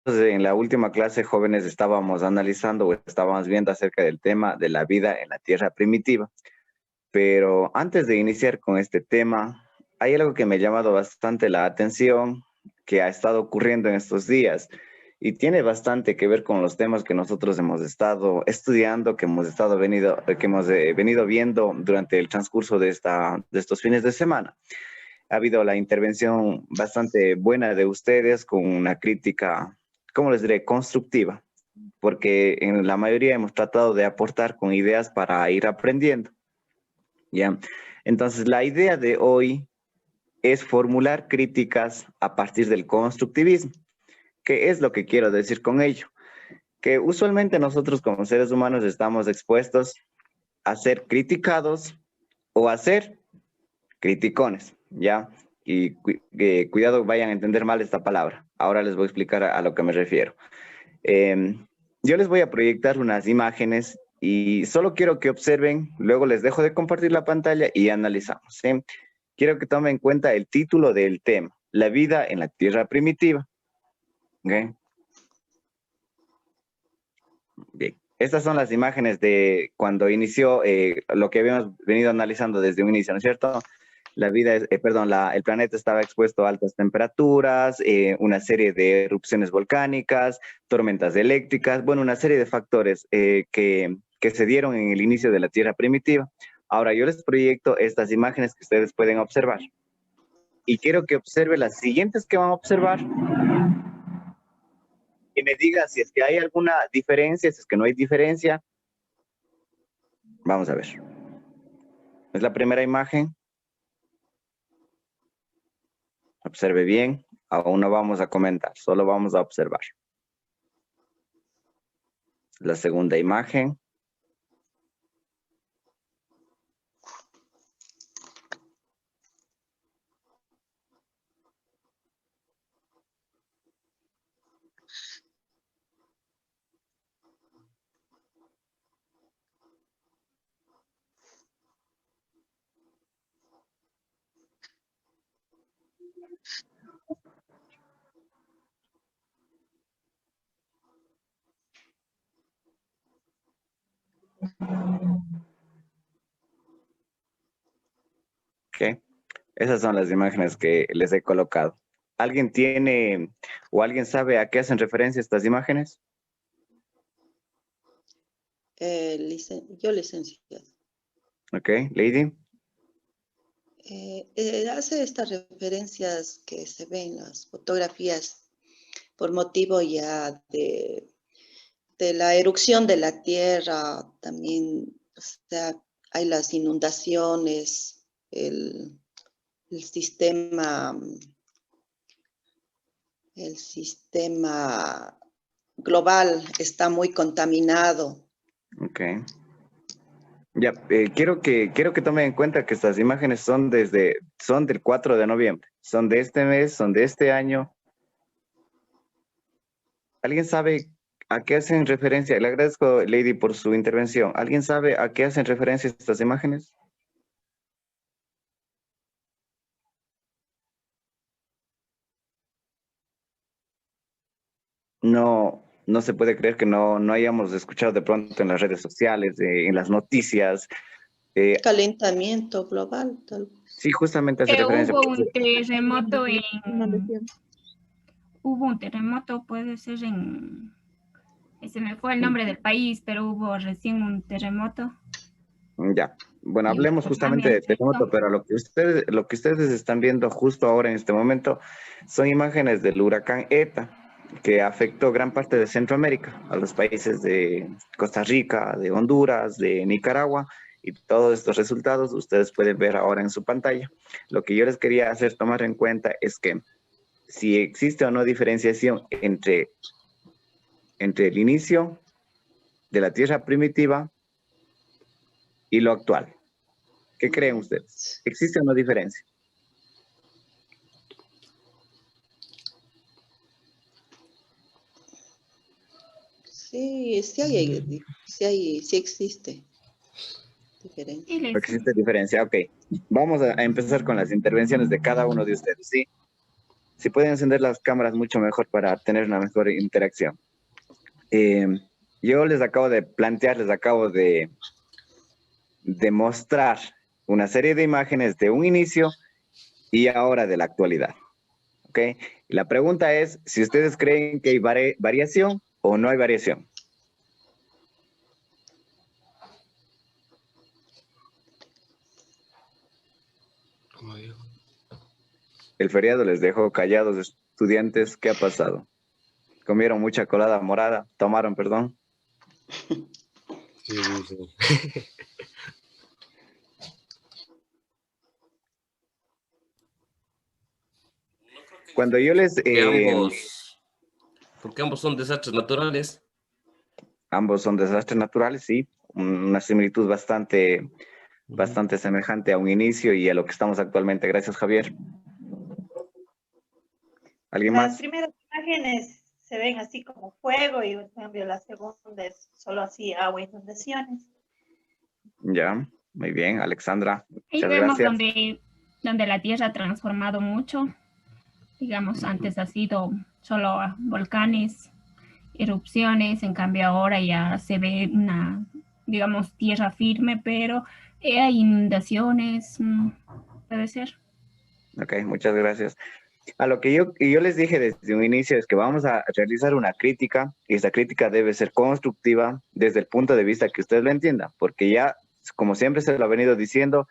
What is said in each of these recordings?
en la última clase, jóvenes, estábamos analizando o estábamos viendo acerca del tema de la vida en la Tierra primitiva. Pero antes de iniciar con este tema, hay algo que me ha llamado bastante la atención que ha estado ocurriendo en estos días y tiene bastante que ver con los temas que nosotros hemos estado estudiando, que hemos venido viendo durante el transcurso de estos fines de semana. Ha habido la intervención bastante buena de ustedes con una crítica, ¿cómo les diré?, constructiva, porque en la mayoría hemos tratado de aportar con ideas para ir aprendiendo. ¿Ya? Entonces, la idea de hoy es formular críticas a partir del constructivismo. ¿Qué es lo que quiero decir con ello? Que usualmente nosotros como seres humanos estamos expuestos a ser criticados o a ser criticones, ¿ya? Y cuidado, vayan a entender mal esta palabra. Ahora les voy a explicar a lo que me refiero. Eh, yo les voy a proyectar unas imágenes y solo quiero que observen, luego les dejo de compartir la pantalla y analizamos, ¿sí? Quiero que tomen en cuenta el título del tema, la vida en la Tierra primitiva. ¿Okay? Bien. Estas son las imágenes de cuando inició lo que habíamos venido analizando desde un inicio, ¿no es cierto? La vida, el planeta estaba expuesto a altas temperaturas, una serie de erupciones volcánicas, tormentas eléctricas, bueno, una serie de factores que se dieron en el inicio de la Tierra primitiva. Ahora yo les proyecto estas imágenes que ustedes pueden observar. Y quiero que observe las siguientes que van a observar y me diga si es que hay alguna diferencia, si es que no hay diferencia. Vamos a ver. Es la primera imagen. Observe bien. Aún no vamos a comentar, solo vamos a observar. La segunda imagen. Ok. Esas son las imágenes que les he colocado. ¿Alguien tiene o alguien sabe a qué hacen referencia estas imágenes? Yo licenciado. Ok, Lady. Hace estas referencias que se ven en las fotografías por motivo ya de la erupción de la tierra, también, o sea, hay las inundaciones, el sistema, el sistema global está muy contaminado. Ok. Ya, quiero que tomen en cuenta que estas imágenes son del 4 de noviembre, son de este mes, son de este año. ¿Alguien sabe a qué hacen referencia? Le agradezco, Lady, por su intervención. ¿Alguien sabe a qué hacen referencia estas imágenes? No se puede creer que no hayamos escuchado de pronto en las redes sociales, en las noticias. Calentamiento global, tal vez. Sí, justamente hace Que referencia. hubo un terremoto Inundación. hubo un terremoto, puede ser se me fue el nombre del país, pero hubo recién un terremoto. Ya. Bueno, Y hablemos pues justamente de también terremoto, pero lo que ustedes están viendo justo ahora en este momento son imágenes del huracán ETA, que afectó gran parte de Centroamérica, a los países de Costa Rica, de Honduras, de Nicaragua, y todos estos resultados ustedes pueden ver ahora en su pantalla. Lo que yo les quería hacer tomar en cuenta es que si existe o no diferenciación entre el inicio de la Tierra primitiva y lo actual. ¿Qué creen ustedes? ¿Existe o no diferencia? Sí, sí existe diferencia. sí, Existe diferencia, ok. Vamos a empezar con las intervenciones de cada uno de ustedes, ¿sí? Si pueden encender las cámaras mucho mejor para tener una mejor interacción. Yo les acabo de plantear, les acabo de mostrar una serie de imágenes de un inicio y ahora de la actualidad. ¿Ok? Y la pregunta es si ustedes creen que hay variación o no hay variación. El feriado les dejó callados, estudiantes. ¿Qué ha pasado? ¿Comieron mucha colada morada? ¿Tomaron, perdón? Sí, sí. Cuando yo les... Porque ambos son desastres naturales. Ambos son desastres naturales, sí. Una similitud bastante semejante a un inicio y a lo que estamos actualmente. Gracias, Javier. ¿Alguien más? Las primeras imágenes se ven así como fuego y en cambio la segunda es solo así agua y inundaciones. Ya, muy bien, Alexandra. Ahí Muchas vemos gracias. donde la Tierra ha transformado mucho. Digamos, antes ha sido solo volcanes, erupciones, en cambio ahora ya se ve una, digamos, tierra firme, pero hay inundaciones, puede ser. Ok, muchas gracias. A lo que yo les dije desde un inicio es que vamos a realizar una crítica y esta crítica debe ser constructiva desde el punto de vista que usted lo entienda, porque ya, como siempre se lo ha venido diciendo,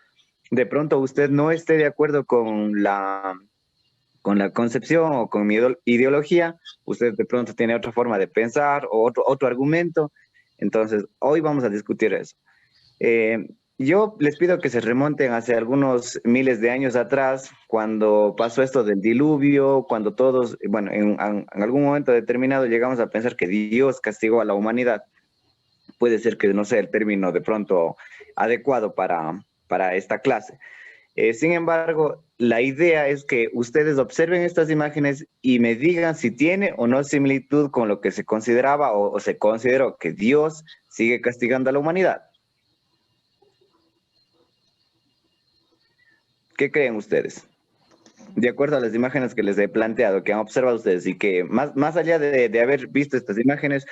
de pronto usted no esté de acuerdo con la concepción o con mi ideología, usted de pronto tiene otra forma de pensar o otro argumento, entonces hoy vamos a discutir eso. Yo les pido que se remonten hace algunos miles de años atrás, cuando pasó esto del diluvio, cuando todos, bueno, en algún momento determinado llegamos a pensar que Dios castigó a la humanidad. Puede ser que no sea el término de pronto adecuado para esta clase. Sin embargo, la idea es que ustedes observen estas imágenes y me digan si tiene o no similitud con lo que se consideraba o se consideró que Dios sigue castigando a la humanidad. ¿Qué creen ustedes? De acuerdo a las imágenes que les he planteado, que han observado ustedes y que más allá de haber visto estas imágenes,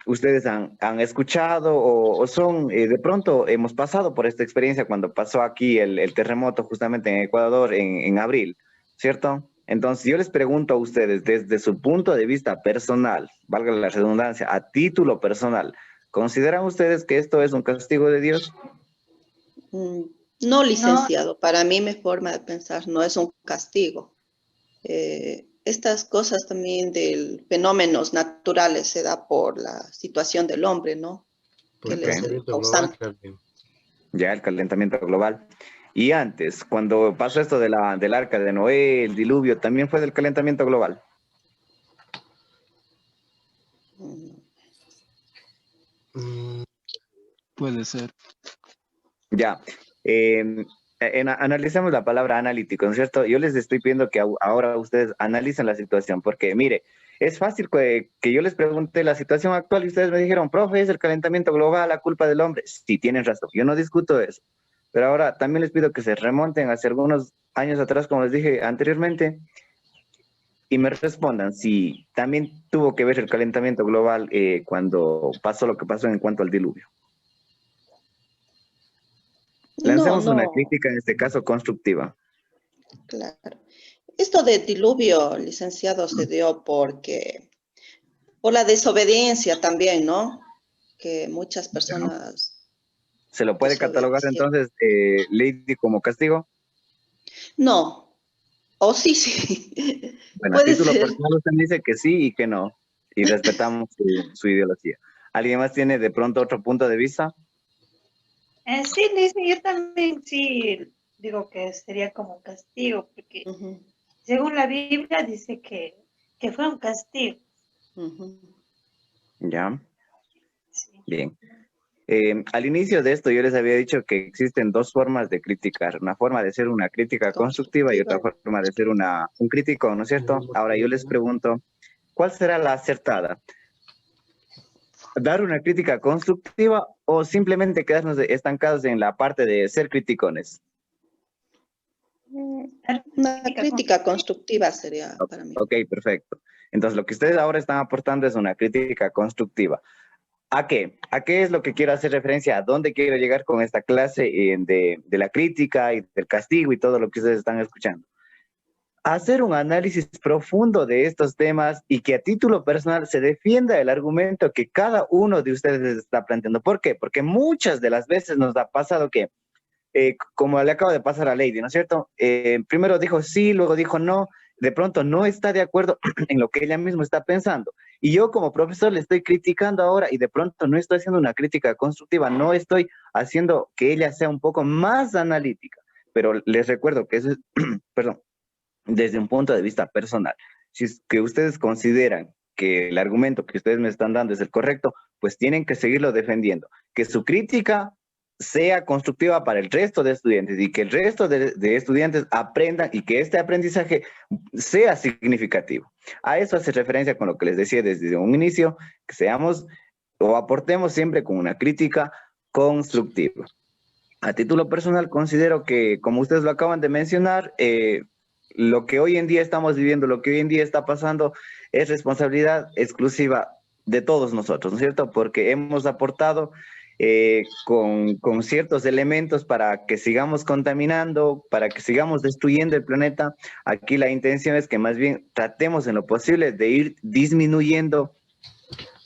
ustedes han escuchado o son, de pronto hemos pasado por esta experiencia cuando pasó aquí el terremoto justamente en Ecuador en abril, ¿cierto? Entonces yo les pregunto a ustedes desde su punto de vista personal, valga la redundancia, a título personal, ¿consideran ustedes que esto es un castigo de Dios? No, licenciado, para mí mi forma de pensar no es un castigo. Estas cosas también de fenómenos naturales se da por la situación del hombre, ¿no? Por Él es el calentamiento global, causante. Ya, el calentamiento global. Y antes, cuando pasó esto del arca de Noé, el diluvio, también fue del calentamiento global. Puede ser. Ya. Analicemos la palabra analítico, ¿no es cierto? Yo les estoy pidiendo que ahora ustedes analicen la situación, porque mire, es fácil que yo les pregunte la situación actual y ustedes me dijeron, profe, es el calentamiento global, la culpa del hombre. Sí, tienen razón, yo no discuto eso. Pero ahora también les pido que se remonten hace algunos años atrás, como les dije anteriormente, y me respondan si también tuvo que ver el calentamiento global cuando pasó lo que pasó en cuanto al diluvio. Lancemos una crítica, en este caso constructiva. Claro. Esto de diluvio, licenciado, se dio por la desobediencia también, ¿no? Que muchas personas... ¿Se lo puede catalogar entonces, Lady, como castigo? No. O sí, sí. Bueno, a título personal usted dice que sí y que no. Y respetamos su ideología. ¿Alguien más tiene de pronto otro punto de vista? Sí, dice, yo también sí digo que sería como castigo, porque según la Biblia dice que fue un castigo. Ya. Sí. Bien. Al inicio de esto yo les había dicho que existen dos formas de criticar, una forma de ser una crítica constructiva y otra forma de ser un crítico, ¿no es cierto? Ahora yo les pregunto, ¿cuál será la acertada? ¿Dar una crítica constructiva o simplemente quedarnos estancados en la parte de ser criticones? Una crítica constructiva sería para mí. Ok, perfecto. Entonces, lo que ustedes ahora están aportando es una crítica constructiva. ¿A qué? ¿A qué es lo que quiero hacer referencia? ¿A dónde quiero llegar con esta clase de la crítica y del castigo y todo lo que ustedes están escuchando? Hacer un análisis profundo de estos temas y que a título personal se defienda el argumento que cada uno de ustedes está planteando. ¿Por qué? Porque muchas de las veces nos ha pasado que, como le acabo de pasar a Lady, ¿no es cierto? Primero dijo sí, luego dijo no, de pronto no está de acuerdo en lo que ella misma está pensando. Y yo como profesor le estoy criticando ahora y de pronto no estoy haciendo una crítica constructiva, no estoy haciendo que ella sea un poco más analítica. Pero les recuerdo que eso es, perdón, desde un punto de vista personal. Si es que ustedes consideran que el argumento que ustedes me están dando es el correcto, pues tienen que seguirlo defendiendo. Que su crítica sea constructiva para el resto de estudiantes y que el resto de estudiantes aprendan y que este aprendizaje sea significativo. A eso hace referencia con lo que les decía desde un inicio, que seamos o aportemos siempre con una crítica constructiva. A título personal, considero que, como ustedes lo acaban de mencionar, lo que hoy en día estamos viviendo, lo que hoy en día está pasando, es responsabilidad exclusiva de todos nosotros, ¿no es cierto? Porque hemos aportado con ciertos elementos para que sigamos contaminando, para que sigamos destruyendo el planeta. Aquí la intención es que más bien tratemos en lo posible de ir disminuyendo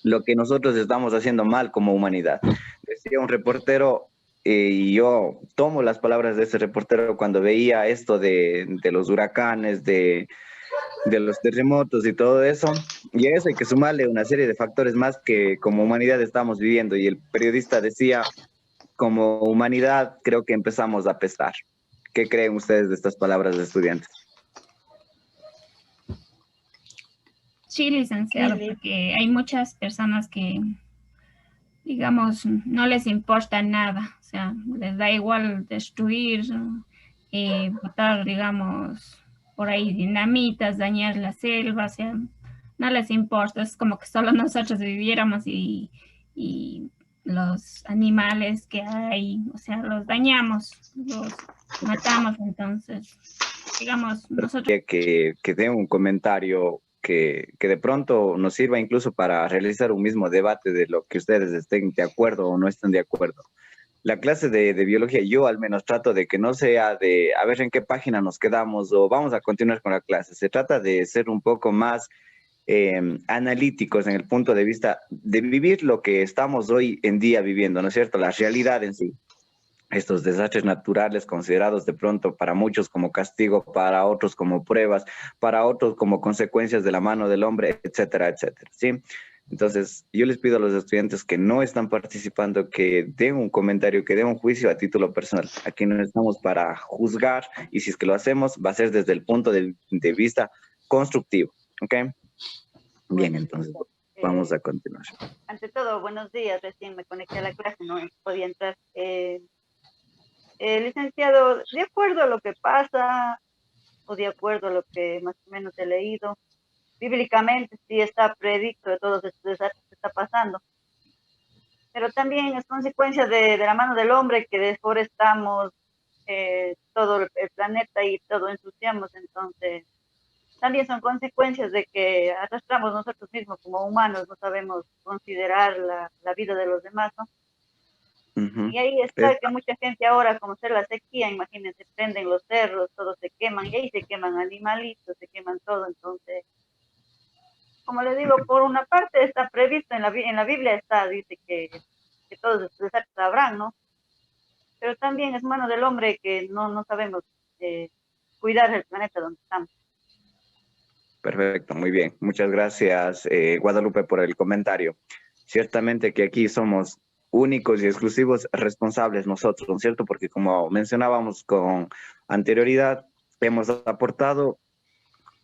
lo que nosotros estamos haciendo mal como humanidad. Decía un reportero, y yo tomo las palabras de ese reportero cuando veía esto de los huracanes, de los terremotos y todo eso, y a eso hay que sumarle una serie de factores más que como humanidad estamos viviendo, y el periodista decía, como humanidad creo que empezamos a apestar. ¿Qué creen ustedes de estas palabras de estudiantes? Sí, licenciado, porque hay muchas personas que, digamos, no les importa nada, o sea, les da igual destruir, botar, digamos, por ahí dinamitas, dañar la selva, o sea, no les importa, es como que solo nosotros viviéramos y los animales que hay, o sea, los dañamos, los matamos, entonces, digamos, nosotros... Que dé un comentario que de pronto nos sirva incluso para realizar un mismo debate de lo que ustedes estén de acuerdo o no estén de acuerdo. La clase de biología, yo al menos trato de que no sea de a ver en qué página nos quedamos o vamos a continuar con la clase. Se trata de ser un poco más analíticos en el punto de vista de vivir lo que estamos hoy en día viviendo, ¿no es cierto? La realidad en sí. Estos desastres naturales considerados de pronto para muchos como castigo, para otros como pruebas, para otros como consecuencias de la mano del hombre, etcétera, etcétera, ¿sí? Entonces, yo les pido a los estudiantes que no están participando, que den un comentario, que den un juicio a título personal. Aquí no estamos para juzgar y si es que lo hacemos, va a ser desde el punto de vista constructivo, ¿ok? Bien, entonces vamos a continuar. Ante todo, buenos días. Recién me conecté a la clase, no podía entrar. Licenciado, de acuerdo a lo que pasa o de acuerdo a lo que más o menos he leído, bíblicamente sí está predicto de todos estos desastres que está pasando, pero también es consecuencia de la mano del hombre que deforestamos todo el planeta y todo ensuciamos, entonces también son consecuencias de que arrastramos nosotros mismos como humanos, no sabemos considerar la vida de los demás, ¿no? Y ahí está que mucha gente ahora, como ser la sequía, imagínense, prenden los cerros, todos se queman, y ahí se queman animalitos, se queman todo, entonces, como les digo, por una parte está previsto, en la Biblia está, dice que todos estos desastres habrán, ¿no? Pero también es mano del hombre que no sabemos cuidar el planeta donde estamos. Perfecto, muy bien. Muchas gracias, Guadalupe, por el comentario. Ciertamente que aquí somos únicos y exclusivos responsables nosotros, ¿no es cierto? Porque como mencionábamos con anterioridad, hemos aportado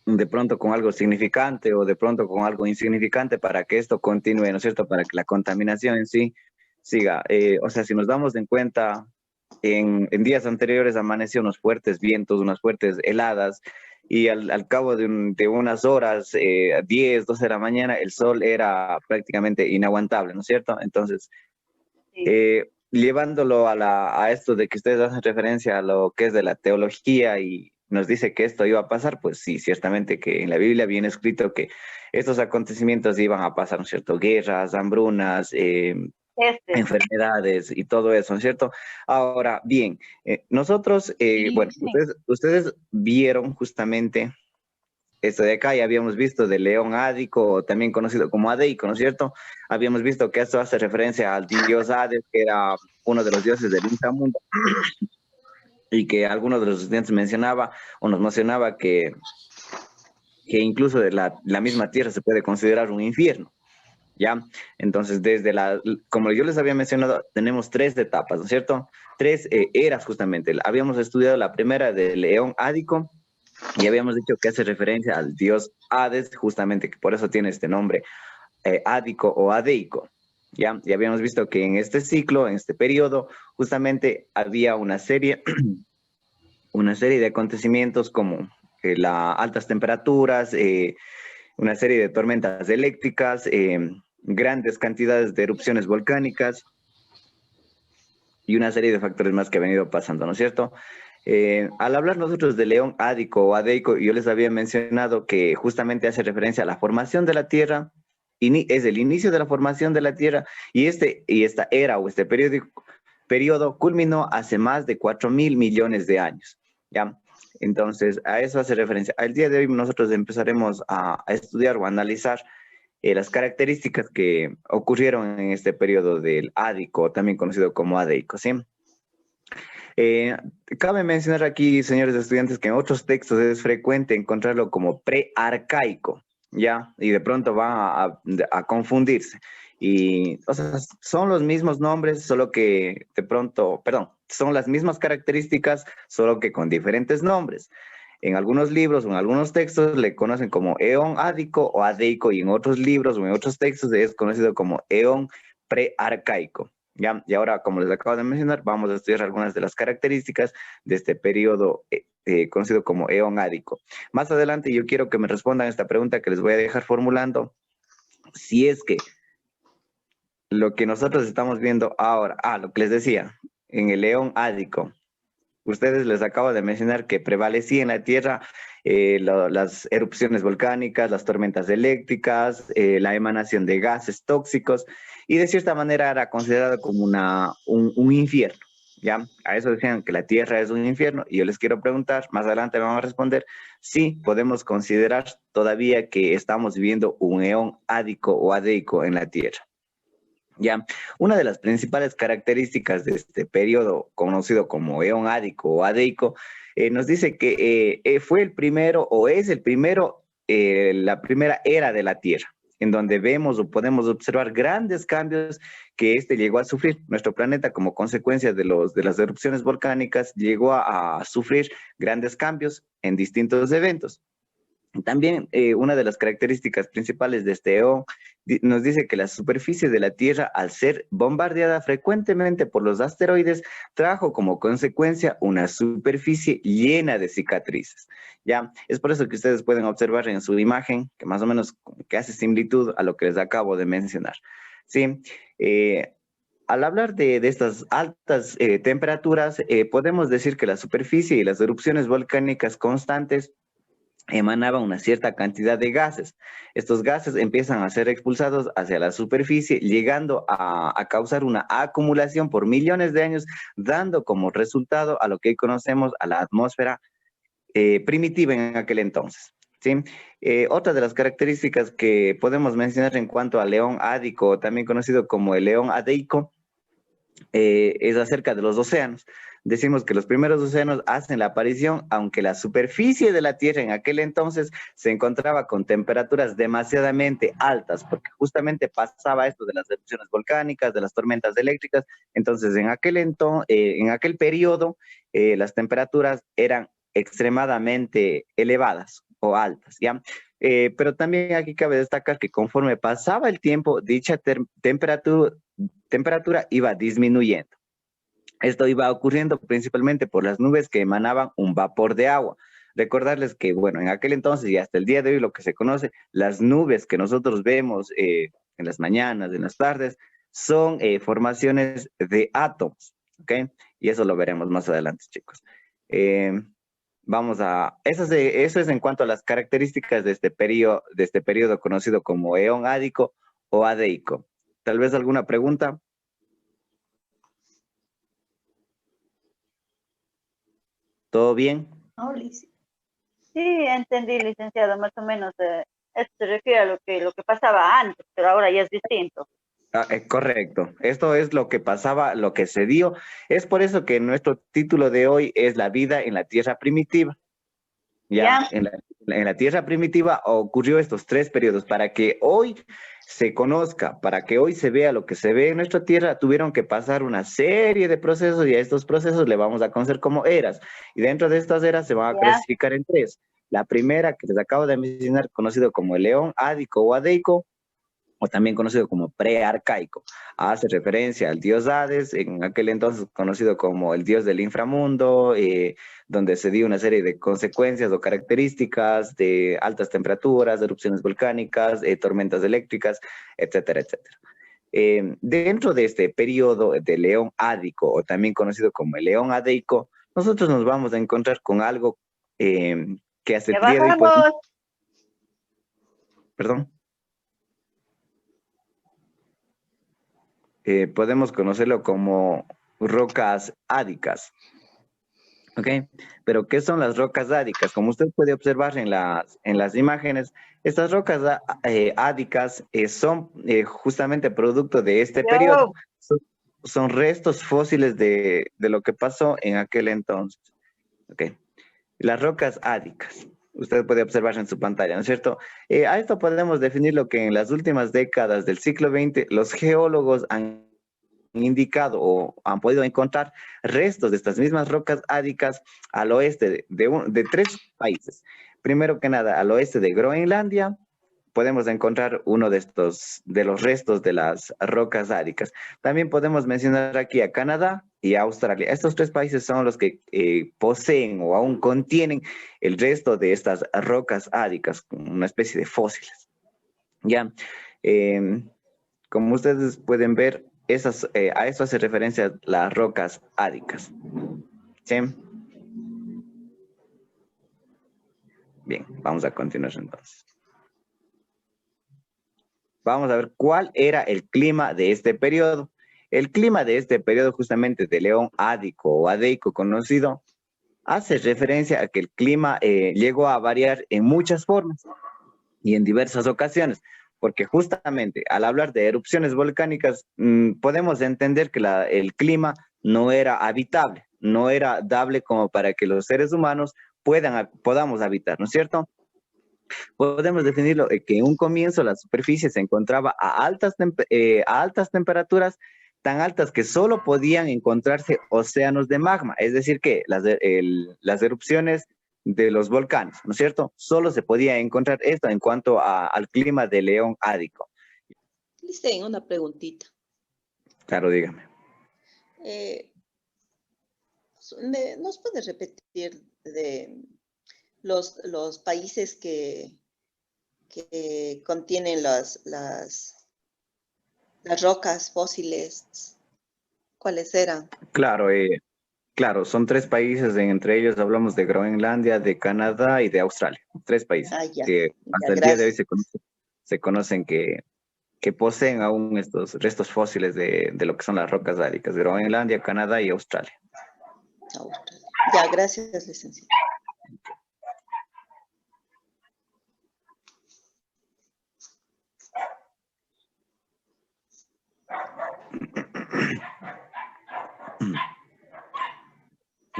de pronto con algo significante o de pronto con algo insignificante para que esto continúe, ¿no es cierto? Para que la contaminación en sí siga. O sea, si nos damos en cuenta, en días anteriores amaneció unos fuertes vientos, unas fuertes heladas, y al cabo de unas horas, 10, 12 de la mañana, el sol era prácticamente inaguantable, ¿no es cierto? Entonces, llevándolo a esto de que ustedes hacen referencia a lo que es de la teología y nos dice que esto iba a pasar, pues sí, ciertamente que en la Biblia viene escrito que estos acontecimientos iban a pasar, ¿no es cierto? Guerras, hambrunas, enfermedades y todo eso, ¿no es cierto? Ahora, bien, nosotros, bueno, ustedes vieron justamente esto de acá, ya habíamos visto de León Ádico, también conocido como Adeico, ¿no es cierto? Habíamos visto que esto hace referencia al dios Hades, que era uno de los dioses del inframundo, y que algunos de los estudiantes mencionaba o nos mencionaba que incluso de la misma tierra se puede considerar un infierno, ¿ya? Entonces, como yo les había mencionado, tenemos 3 etapas, ¿no es cierto? 3 eras justamente. Habíamos estudiado la primera de León Ádico, y habíamos dicho que hace referencia al dios Hades, justamente, que por eso tiene este nombre, Ádico o Adeico, ¿ya? Y habíamos visto que en este ciclo, en este periodo, justamente había una serie de acontecimientos como las altas temperaturas, una serie de tormentas eléctricas, grandes cantidades de erupciones volcánicas y una serie de factores más que han venido pasando, ¿no es cierto? Al hablar nosotros de León Ádico o Adeico, yo les había mencionado que justamente hace referencia a la formación de la Tierra, es el inicio de la formación de la Tierra, y esta era o este periodo culminó hace más de 4.000 millones de años, ¿ya? Entonces, a eso hace referencia. Al día de hoy nosotros empezaremos a estudiar o a analizar las características que ocurrieron en este periodo del Ádico, también conocido como Adeico, ¿sí? Cabe mencionar aquí, señores estudiantes, que en otros textos es frecuente encontrarlo como prearcaico, ¿ya? Y de pronto va a confundirse. Y, o sea, son los mismos nombres, solo que de pronto, perdón, son las mismas características, solo que con diferentes nombres. En algunos libros o en algunos textos le conocen como eón ádico o adeico, y en otros libros o en otros textos es conocido como eón prearcaico. ¿Ya? Y ahora, como les acabo de mencionar, vamos a estudiar algunas de las características de este periodo conocido como eón ádico. Más adelante yo quiero que me respondan esta pregunta que les voy a dejar formulando. Si es que lo que nosotros estamos viendo ahora, lo que les decía, en el eón ádico, ustedes les acabo de mencionar que prevalecía en la Tierra las erupciones volcánicas, las tormentas eléctricas, la emanación de gases tóxicos, y de cierta manera era considerado como un infierno, ¿ya? A eso decían que la Tierra es un infierno, y yo les quiero preguntar, más adelante me van a responder, si podemos considerar todavía que estamos viviendo un eón ádico o adeico en la Tierra. Ya, una de las principales características de este periodo conocido como eón ádico o adeico nos dice que fue el primero o es el primero, la primera era de la Tierra, en donde vemos o podemos observar grandes cambios que llegó a sufrir. Nuestro planeta, como consecuencia de las erupciones volcánicas, llegó a sufrir grandes cambios en distintos eventos. También una de las características principales de este eón nos dice que la superficie de la Tierra, al ser bombardeada frecuentemente por los asteroides, trajo como consecuencia una superficie llena de cicatrices. ¿Ya? Es por eso que ustedes pueden observar en su imagen, que más o menos que hace similitud a lo que les acabo de mencionar. ¿Sí? Al hablar de estas altas temperaturas, podemos decir que la superficie y las erupciones volcánicas constantes emanaba una cierta cantidad de gases. Estos gases empiezan a ser expulsados hacia la superficie, llegando a causar una acumulación por millones de años, dando como resultado a lo que hoy conocemos a la atmósfera primitiva en aquel entonces, ¿sí? Otra de las características que podemos mencionar en cuanto al eón ádico, también conocido como el eón adeico, es acerca de los océanos. Decimos que los primeros océanos hacen la aparición, aunque la superficie de la Tierra en aquel entonces se encontraba con temperaturas demasiadamente altas, porque justamente pasaba esto de las erupciones volcánicas, de las tormentas eléctricas. Entonces, en aquel periodo, las temperaturas eran extremadamente elevadas o altas, ¿ya? Pero también aquí cabe destacar que conforme pasaba el tiempo, dicha temperatura iba disminuyendo. Esto iba ocurriendo principalmente por las nubes que emanaban un vapor de agua. Recordarles que, bueno, en aquel entonces y hasta el día de hoy lo que se conoce, las nubes que nosotros vemos en las mañanas, en las tardes, son formaciones de átomos, ¿ok? Y eso lo veremos más adelante, chicos. Eso es en cuanto a las características de este periodo conocido como eón ádico o adeico. ¿Tal vez alguna pregunta? ¿Todo bien? No, Liz. Sí, entendí, licenciado, más o menos. Esto se refiere a lo que pasaba antes, pero ahora ya es distinto. Correcto. Esto es lo que pasaba, lo que se dio. Es por eso que nuestro título de hoy es La vida en la tierra primitiva. Ya, en la tierra primitiva ocurrió estos tres periodos. Para que hoy se conozca, para que hoy se vea lo que se ve en nuestra tierra, tuvieron que pasar una serie de procesos y a estos procesos le vamos a conocer como eras. Y dentro de estas eras se van a clasificar en tres. La primera, que les acabo de mencionar, conocido como el león ádico o adeico, o también conocido como prearcaico. Hace referencia al dios Hades, en aquel entonces conocido como el dios del inframundo, donde se dio una serie de consecuencias o características de altas temperaturas, erupciones volcánicas, tormentas eléctricas, etcétera, etcétera. Dentro de este periodo de león ádico, o también conocido como el león adeico, nosotros nos vamos a encontrar con algo que hace el día de hoy, pues, perdón. Podemos conocerlo como rocas ádicas. ¿Ok? Pero, ¿qué son las rocas ádicas? Como usted puede observar en las imágenes, estas rocas ádicas son justamente producto de este periodo. Son restos fósiles de lo que pasó en aquel entonces. ¿Ok? Las rocas ádicas. Usted puede observar en su pantalla, ¿no es cierto? A esto podemos definir lo que en las últimas décadas del siglo XX los geólogos han indicado o han podido encontrar restos de estas mismas rocas ádicas al oeste de tres países. Primero que nada, al oeste de Groenlandia, podemos encontrar uno de los restos de las rocas ádicas. También podemos mencionar aquí a Canadá y a Australia. Estos tres países son los que poseen o aún contienen el resto de estas rocas ádicas, una especie de fósiles. Ya, como ustedes pueden ver, a eso hace referencia las rocas ádicas. ¿Sí? Bien, vamos a continuar entonces. Vamos a ver cuál era el clima de este periodo. El clima de este periodo, justamente de león ádico o adeico conocido, hace referencia a que el clima llegó a variar en muchas formas y en diversas ocasiones, porque justamente al hablar de erupciones volcánicas, podemos entender que el clima no era habitable, no era dable como para que los seres humanos podamos habitar, ¿no es cierto? Podemos definirlo que en un comienzo la superficie se encontraba a altas temperaturas, tan altas que solo podían encontrarse océanos de magma, es decir, que las erupciones de los volcanes, ¿no es cierto? Solo se podía encontrar esto en cuanto al clima de león ádico. Listen, una preguntita. Claro, dígame. ¿Nos puede repetir de los países que contienen las rocas fósiles? ¿Cuáles eran? Claro, claro, son tres países, entre ellos hablamos de Groenlandia, de Canadá y de Australia. Tres países que hasta el día de hoy se conocen que poseen aún estos restos fósiles de lo que son las rocas ádicas, Groenlandia, Canadá y Australia. Ya, gracias, licenciado.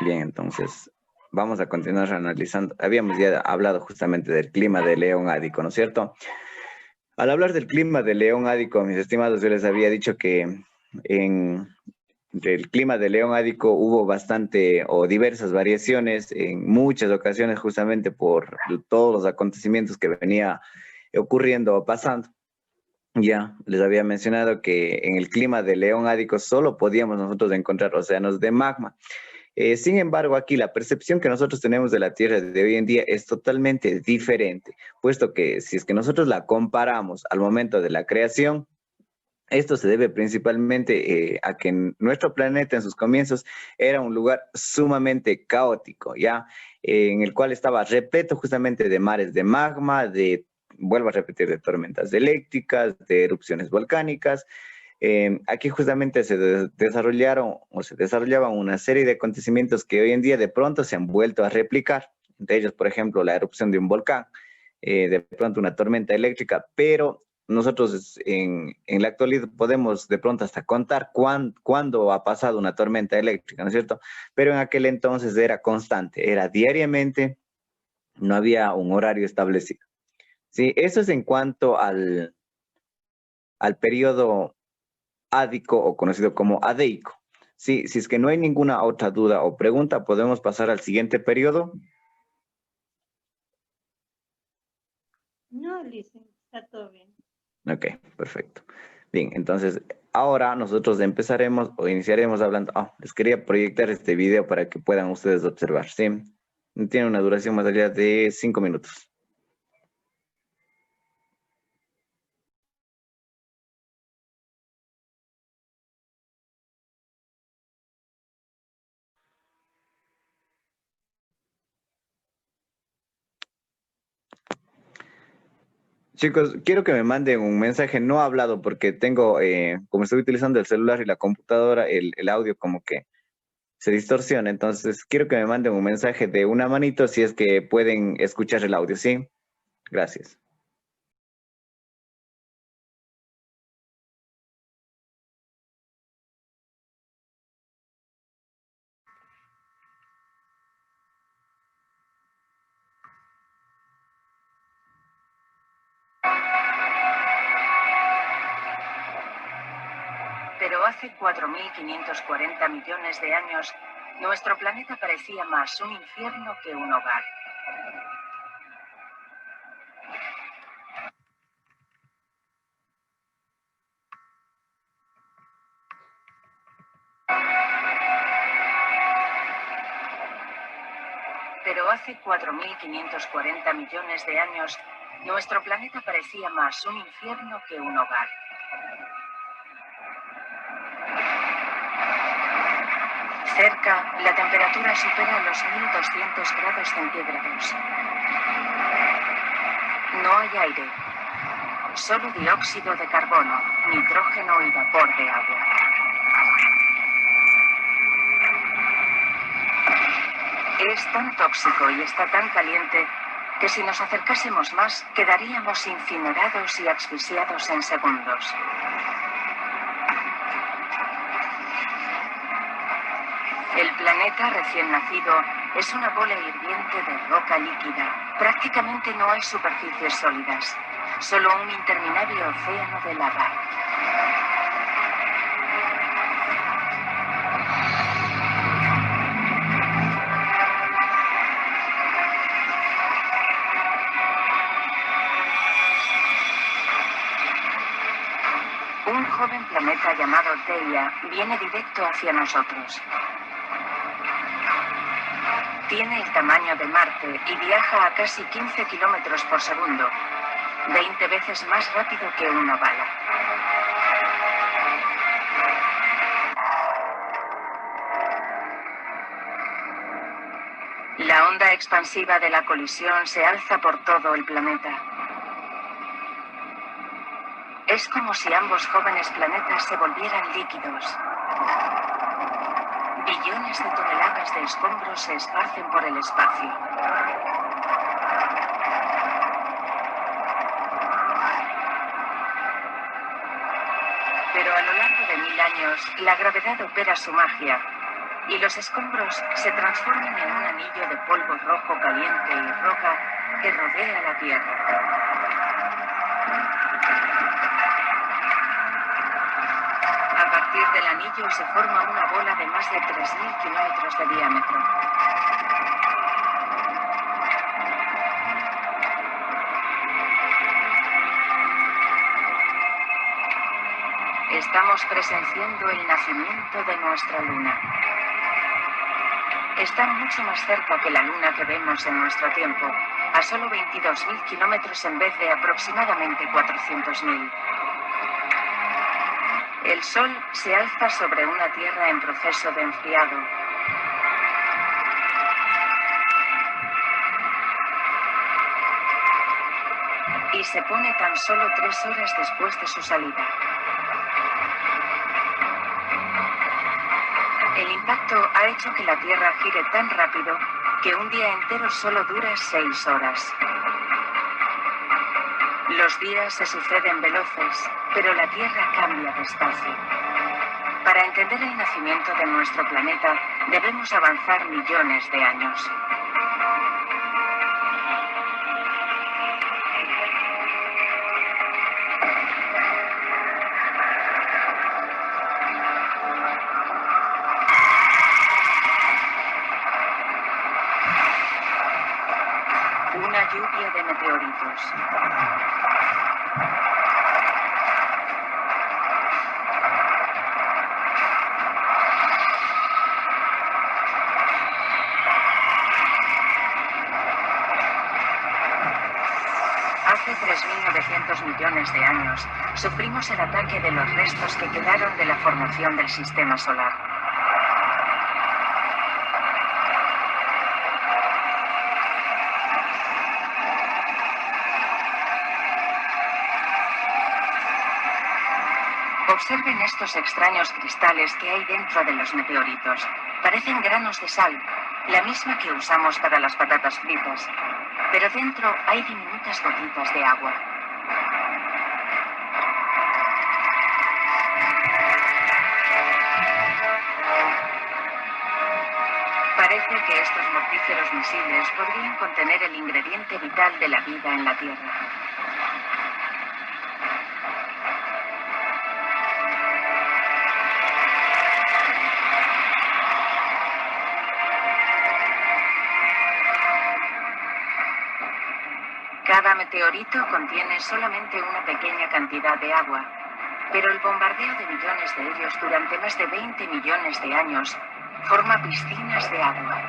Bien, entonces vamos a continuar analizando. Habíamos ya hablado justamente del clima de león ádico, ¿no es cierto? Al hablar del clima de león ádico, mis estimados, yo les había dicho que del clima de león ádico hubo bastante o diversas variaciones en muchas ocasiones justamente por todos los acontecimientos que venía ocurriendo o pasando. Ya, les había mencionado que en el clima de león ádico solo podíamos nosotros encontrar océanos de magma. Sin embargo, aquí la percepción que nosotros tenemos de la Tierra de hoy en día es totalmente diferente, puesto que si es que nosotros la comparamos al momento de la creación, esto se debe principalmente a que nuestro planeta en sus comienzos era un lugar sumamente caótico, ¿ya? en el cual estaba repleto justamente de mares de magma, vuelvo a repetir, de tormentas eléctricas, de erupciones volcánicas. Aquí justamente se desarrollaban una serie de acontecimientos que hoy en día de pronto se han vuelto a replicar. Entre ellos, por ejemplo, la erupción de un volcán, de pronto una tormenta eléctrica, pero nosotros en la actualidad podemos de pronto hasta contar cuándo ha pasado una tormenta eléctrica, ¿no es cierto? Pero en aquel entonces era constante, era diariamente, no había un horario establecido. Sí, eso es en cuanto al periodo ádico o conocido como adeico. Sí, si es que no hay ninguna otra duda o pregunta, podemos pasar al siguiente periodo. No, Lisa, está todo bien. Ok, perfecto. Bien, entonces ahora nosotros empezaremos o iniciaremos hablando. Les quería proyectar este video para que puedan ustedes observar, ¿sí? Tiene una duración más allá de 5 minutos. Chicos, quiero que me manden un mensaje no hablado porque tengo, como estoy utilizando el celular y la computadora, el audio como que se distorsiona. Entonces, quiero que me manden un mensaje de una manito si es que pueden escuchar el audio, ¿sí? Gracias. Pero hace 4.540 millones de años, nuestro planeta parecía más un infierno que un hogar. Pero hace 4.540 millones de años, nuestro planeta parecía más un infierno que un hogar. Cerca, la temperatura supera los 1.200 grados centígrados. No hay aire, solo dióxido de carbono, nitrógeno y vapor de agua. Es tan tóxico y está tan caliente que si nos acercásemos más, quedaríamos incinerados y asfixiados en segundos. El planeta recién nacido es una bola hirviente de roca líquida. Prácticamente no hay superficies sólidas, solo un interminable océano de lava. Un joven planeta llamado Theia viene directo hacia nosotros. Tiene el tamaño de Marte y viaja a casi 15 kilómetros por segundo, 20 veces más rápido que una bala. La onda expansiva de la colisión se alza por todo el planeta. Es como si ambos jóvenes planetas se volvieran líquidos. Billones de toneladas de escombros se esparcen por el espacio. Pero a lo largo de 1000 años, la gravedad opera su magia y los escombros se transforman en un anillo de polvo rojo caliente y roca que rodea la Tierra. A partir del anillo se forma una bola de más de 3.000 kilómetros de diámetro. Estamos presenciando el nacimiento de nuestra luna. Está mucho más cerca que la luna que vemos en nuestro tiempo, a solo 22.000 kilómetros en vez de aproximadamente 400.000. El Sol se alza sobre una Tierra en proceso de enfriado. y se pone tan solo 3 horas después de su salida. El impacto ha hecho que la Tierra gire tan rápido que un día entero solo dura 6 horas. Los días se suceden veloces, pero la Tierra cambia despacio. Para entender el nacimiento de nuestro planeta, debemos avanzar millones de años. Una lluvia de meteoritos. Hace 3.900 millones de años, sufrimos el ataque de los restos que quedaron de la formación del sistema solar. Observen estos extraños cristales que hay dentro de los meteoritos. Parecen granos de sal, la misma que usamos para las patatas fritas. Pero dentro hay diminutas gotitas de agua. Parece que estos mortíferos misiles podrían contener el ingrediente vital de la vida en la Tierra. Cada meteorito contiene solamente una pequeña cantidad de agua, pero el bombardeo de millones de ellos durante más de 20 millones de años forma piscinas de agua.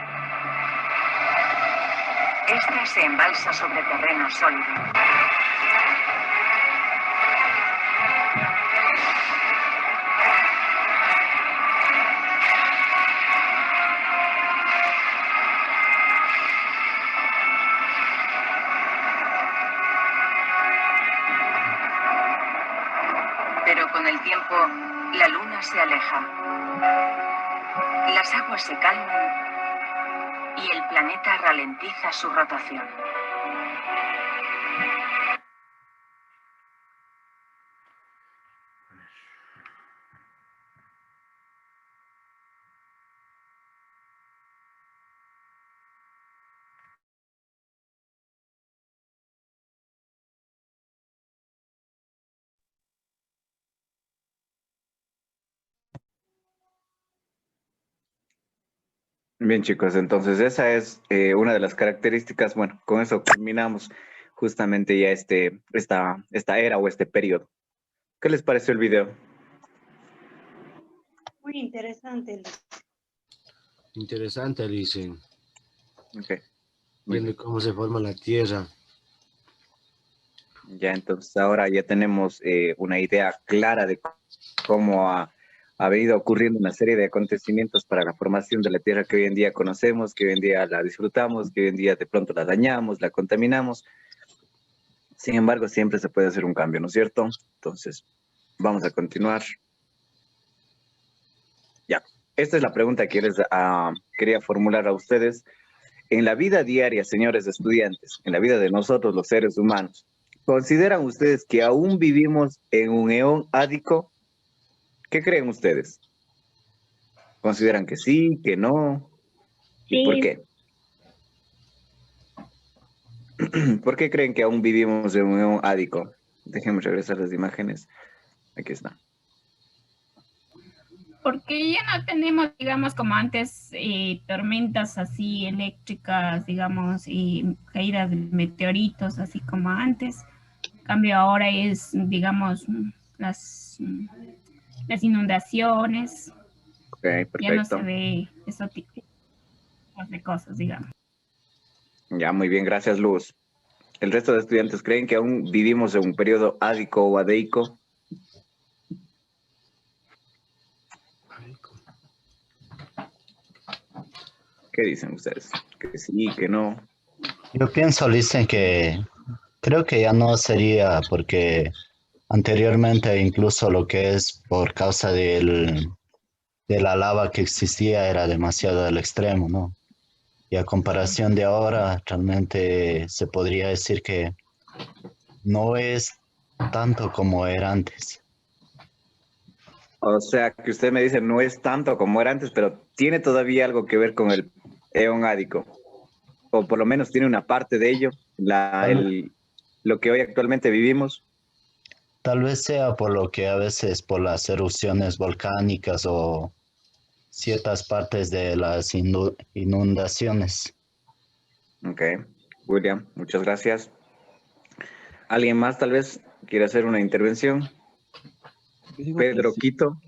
Esta se embalsa sobre terreno sólido. Pero con el tiempo, la luna se aleja. Las aguas se calman y el planeta ralentiza su rotación. Bien, chicos, entonces esa es una de las características. Bueno, con eso terminamos justamente ya esta era o este periodo. ¿Qué les pareció el video? Muy interesante. Interesante, Alice. Ok. Viendo cómo se forma la Tierra. Ya, entonces ahora ya tenemos una idea clara de cómo ha venido ocurriendo una serie de acontecimientos para la formación de la Tierra que hoy en día conocemos, que hoy en día la disfrutamos, que hoy en día de pronto la dañamos, la contaminamos. Sin embargo, siempre se puede hacer un cambio, ¿no es cierto? Entonces, vamos a continuar. Ya, esta es la pregunta que quería formular a ustedes. En la vida diaria, señores estudiantes, en la vida de nosotros los seres humanos, ¿consideran ustedes que aún vivimos en un eón ádico? ¿Qué creen ustedes? ¿Consideran que sí, que no? ¿Y Sí. por qué? ¿Por qué creen que aún vivimos en un eón ádico? Dejemos regresar las imágenes. Aquí está. Porque ya no tenemos, digamos, como antes, tormentas así eléctricas, digamos, y caídas de meteoritos, así como antes. En cambio, ahora es, digamos, las inundaciones. Ok, perfecto. Ya no se ve esos tipos de cosas, digamos. Ya, muy bien, gracias, Luz. ¿El resto de estudiantes creen que aún vivimos en un periodo ádico o adeico? ¿Qué dicen ustedes? ¿Que sí, que no? Yo pienso, dicen que Creo que ya no sería porque anteriormente incluso lo que es por causa de la lava que existía era demasiado al extremo, ¿no? Y a comparación de ahora, realmente se podría decir que no es tanto como era antes. O sea, que usted me dice no es tanto como era antes, pero tiene todavía algo que ver con el eón ádico, o por lo menos tiene una parte de ello, lo que hoy actualmente vivimos. Tal vez sea por lo que a veces por las erupciones volcánicas o ciertas partes de las inundaciones. Ok, William, muchas gracias. ¿Alguien más tal vez quiere hacer una intervención? Yo digo que Pedro sí, Quito.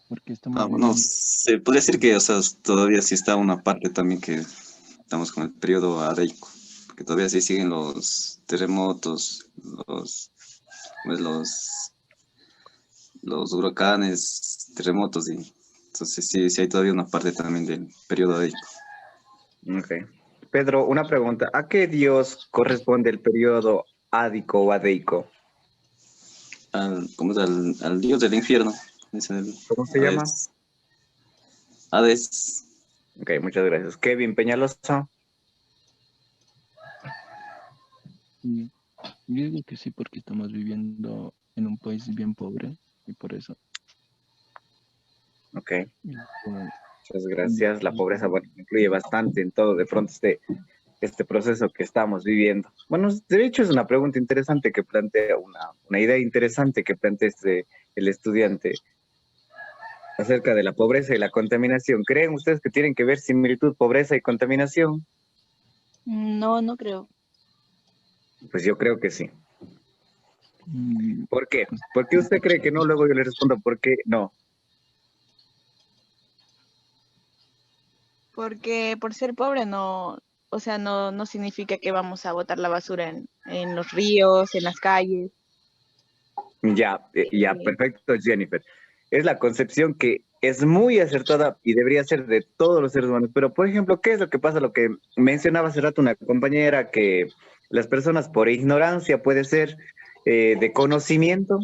porque estamos Bueno, viviendo. se podría decir que, o sea, todavía sí está una parte también que estamos con el periodo adeico, que todavía sí siguen los terremotos, pues, los huracanes, terremotos, y entonces sí, sí hay todavía una parte también del periodo adeico. Ok. Pedro, una pregunta. ¿A qué dios corresponde el periodo ádico o adeico? ¿Cómo es? Al dios del infierno. Es el ¿Cómo se llama? Hades. Hades. Ok, muchas gracias. Kevin Peñalosa. Y yo digo que sí, porque estamos viviendo en un país bien pobre y por eso. Ok, Y como- muchas gracias. La pobreza, bueno, influye bastante en todo de pronto este proceso que estamos viviendo. Bueno, de hecho es una pregunta interesante que plantea, una idea interesante que plantea el estudiante acerca de la pobreza y la contaminación. ¿Creen ustedes que tienen que ver similitud pobreza y contaminación? No, no creo. Pues yo creo que sí. Mm, ¿Por qué? pues, ¿Por qué usted cree que no? Luego yo le respondo por qué no. Porque por ser pobre no, o sea, no significa que vamos a botar la basura en los ríos, en las calles. Ya, perfecto, Jennifer. Es la concepción que es muy acertada y debería ser de todos los seres humanos. Pero, por ejemplo, ¿qué es lo que pasa? Lo que mencionaba hace rato una compañera, que las personas por ignorancia, puede ser, de conocimiento,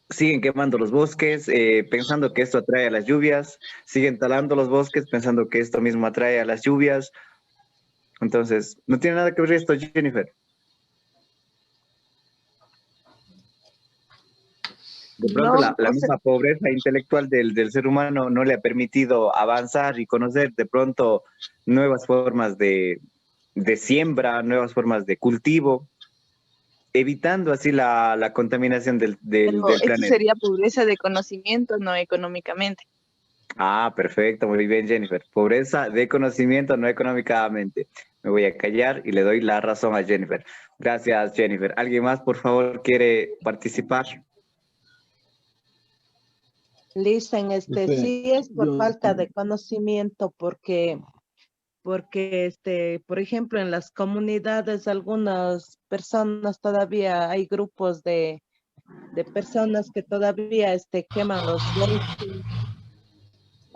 siguen quemando los bosques, pensando que esto atrae a las lluvias, siguen talando los bosques pensando que esto mismo atrae a las lluvias. Entonces, no tiene nada que ver esto, Jennifer. De pronto No, la o sea, misma pobreza intelectual del ser humano no le ha permitido avanzar y conocer de pronto nuevas formas de siembra, nuevas formas de cultivo, evitando así la contaminación pero del eso planeta. sería pobreza de conocimiento, no económicamente. Ah, perfecto, muy bien, Jennifer. Pobreza de conocimiento, no económicamente. Me voy a callar y le doy la razón a Jennifer. Gracias, Jennifer. ¿Alguien más, por favor, quiere participar? Listen, sí es por yo, falta de conocimiento, porque por ejemplo, en las comunidades, algunas personas todavía hay grupos de personas que todavía queman los bosques.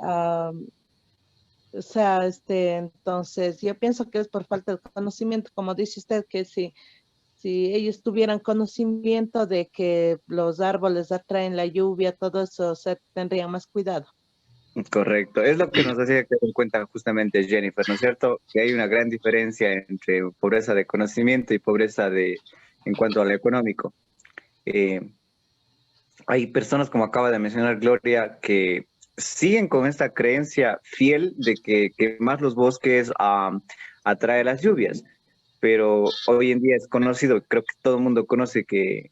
ah, o sea, entonces yo pienso que es por falta de conocimiento, como dice usted, que si ellos tuvieran conocimiento de que los árboles atraen la lluvia, todo eso, o sea, tendrían más cuidado. Correcto, es lo que nos hacía que en cuenta justamente Jennifer, ¿no es cierto? Que hay una gran diferencia entre pobreza de conocimiento y pobreza en cuanto a lo económico. Eh, Hay personas, como acaba de mencionar Gloria, que siguen con esta creencia fiel de que quemar los bosques atrae las lluvias, pero hoy en día es conocido, creo que todo el mundo conoce que